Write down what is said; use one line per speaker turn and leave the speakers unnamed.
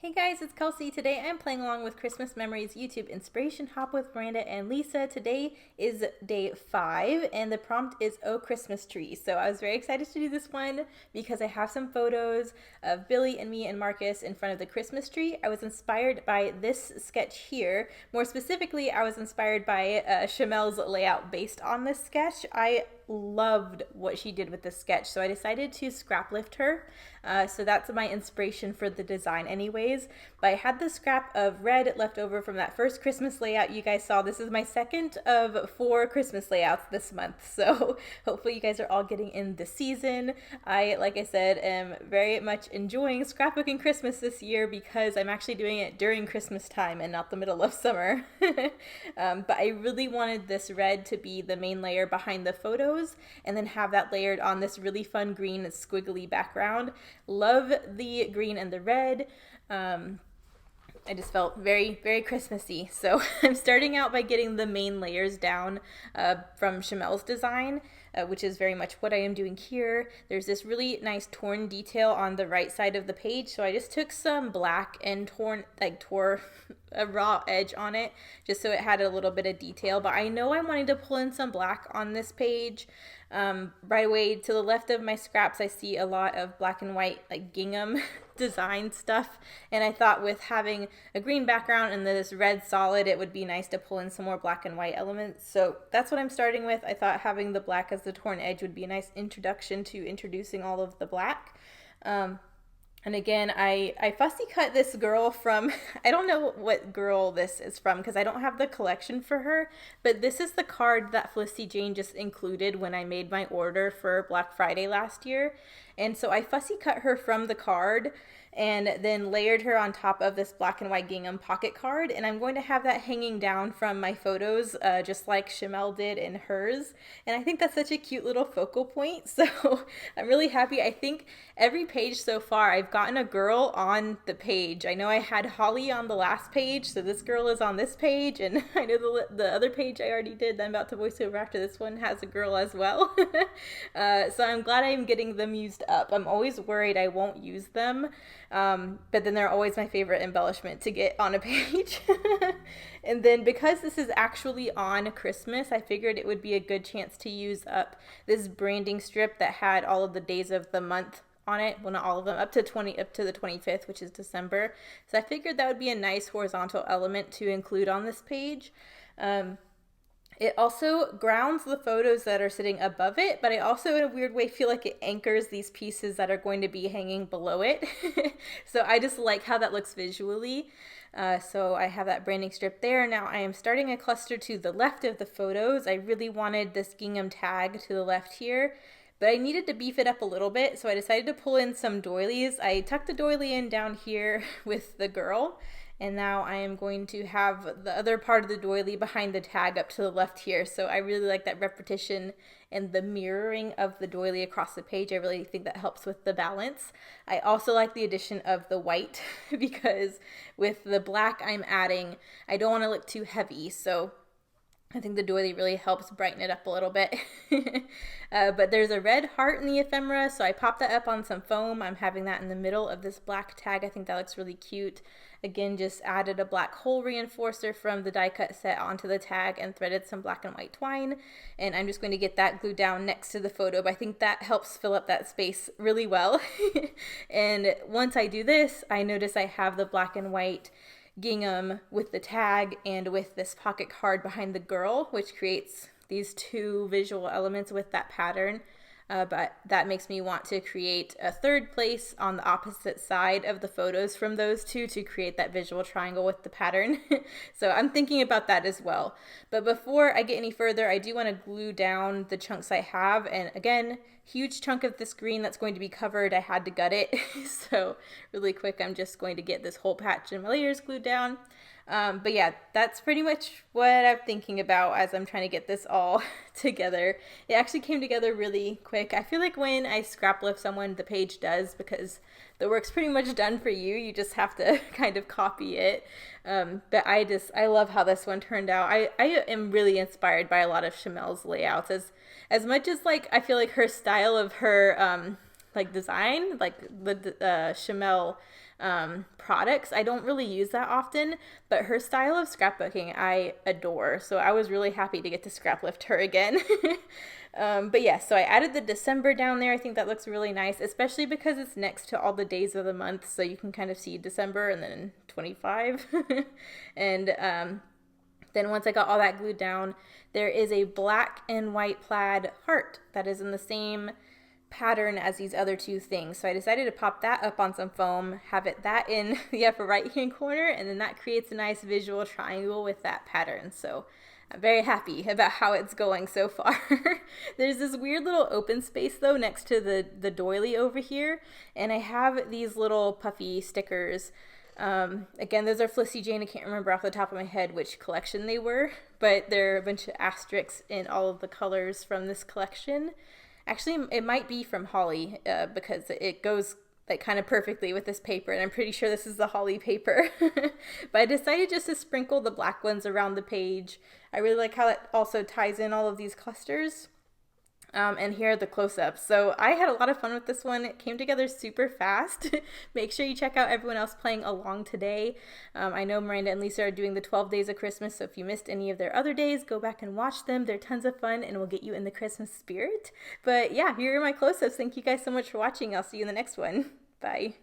Hey guys, it's Kelsey. Today I'm playing along with Christmas Memories YouTube Inspiration Hop with Miranda and Lisa. Today is day 5 and the prompt is Oh Christmas Tree. So I was very excited to do this one because I have some photos of Billy and me and Marcus in front of the Christmas tree. I was inspired by this sketch here. More specifically, I was inspired by Chamel's layout based on this sketch. I loved what she did with this sketch, so I decided to scrap lift her. So that's my inspiration for the design anyways. But I had the scrap of red left over from that first Christmas layout you guys saw. This is my second of 4 Christmas layouts this month, so hopefully you guys are all getting in the season. Like I said, am very much enjoying scrapbooking Christmas this year because I'm actually doing it during Christmas time and not the middle of summer. But I really wanted this red to be the main layer behind the photos and then have that layered on this really fun green squiggly background. Love the green and the red. I just felt very, very Christmassy. So I'm starting out by getting the main layers down from Chamel's design, which is very much what I am doing here. There's this really nice torn detail on the right side of the page. So I just took some black and tore a raw edge on it just so it had a little bit of detail. But I know I wanted to pull in some black on this page. Right away to the left of my scraps, I see a lot of black and white like gingham design stuff, and I thought with having a green background and this red solid, it would be nice to pull in some more black and white elements. So that's what I'm starting with. I thought having the black as the torn edge would be a nice introduction to introducing all of the black. And again, I fussy cut this girl from, I don't know what girl this is from because I don't have the collection for her, but this is the card that Felicity Jane just included when I made my order for Black Friday last year. And so I fussy cut her from the card and then layered her on top of this black and white gingham pocket card. And I'm going to have that hanging down from my photos, just like Chamel did in hers. And I think that's such a cute little focal point. So I'm really happy. I think every page so far, I've gotten a girl on the page. I know I had Holly on the last page, so this girl is on this page. And I know the other page I already did that I'm about to voice over after this one has a girl as well. So I'm glad I'm getting them used up. I'm always worried I won't use them. But then they're always my favorite embellishment to get on a page. And then because this is actually on Christmas, I figured it would be a good chance to use up this branding strip that had all of the days of the month on it. Well, not all of them, up to the 25th, which is December. So I figured that would be a nice horizontal element to include on this page. It also grounds the photos that are sitting above it, but I also in a weird way feel like it anchors these pieces that are going to be hanging below it. So I just like how that looks visually. So I have that branding strip there. Now I am starting a cluster to the left of the photos. I really wanted this gingham tag to the left here, but I needed to beef it up a little bit, so I decided to pull in some doilies. I tucked the doily in down here with the girl, and now I am going to have the other part of the doily behind the tag up to the left here. So I really like that repetition and the mirroring of the doily across the page. I really think that helps with the balance. I also like the addition of the white because with the black I'm adding, I don't want to look too heavy. So I think the doily really helps brighten it up a little bit. But there's a red heart in the ephemera, so I popped that up on some foam. I'm having that in the middle of this black tag. I think that looks really cute. Again, just added a black hole reinforcer from the die cut set onto the tag and threaded some black and white twine. And I'm just going to get that glued down next to the photo, but I think that helps fill up that space really well. And once I do this, I notice I have the black and white gingham with the tag and with this pocket card behind the girl, which creates these two visual elements with that pattern. But that makes me want to create a third place on the opposite side of the photos from those two to create that visual triangle with the pattern. So I'm thinking about that as well. But before I get any further, I do want to glue down the chunks I have. And again, huge chunk of this green that's going to be covered, I had to gut it. So really quick, I'm just going to get this whole patch and my layers glued down. But yeah, that's pretty much what I'm thinking about as I'm trying to get this all together. It actually came together really quick. I feel like when I scrap lift someone, the page does, because the work's pretty much done for you. You just have to kind of copy it. But I love how this one turned out. I am really inspired by a lot of Chamel's layouts. As much as like I feel like her style of her like design, like the Chamel products. I don't really use that often, but her style of scrapbooking I adore. So I was really happy to get to scrap lift her again. But yeah, so I added the December down there. I think that looks really nice, especially because it's next to all the days of the month. So you can kind of see December and then 25. And then once I got all that glued down, there is a black and white plaid heart that is in the same pattern as these other two things. So I decided to pop that up on some foam, have it that in the upper right hand corner, and then that creates a nice visual triangle with that pattern. So I'm very happy about how it's going so far. There's this weird little open space though next to the doily over here, and I have these little puffy stickers. Again, those are Felicity Jane. I can't remember off the top of my head which collection they were, but there are a bunch of asterisks in all of the colors from this collection. Actually, it might be from Holly because it goes like kind of perfectly with this paper, and I'm pretty sure this is the Holly paper. But I decided just to sprinkle the black ones around the page. I really like how it also ties in all of these clusters. And here are the close-ups. So I had a lot of fun with this one. It came together super fast. Make sure you check out everyone else playing along today. I know Miranda and Lisa are doing the 12 days of Christmas, so if you missed any of their other days, go back and watch them. They're tons of fun and will get you in the Christmas spirit. But yeah, here are my close-ups. Thank you guys so much for watching. I'll see you in the next one. Bye.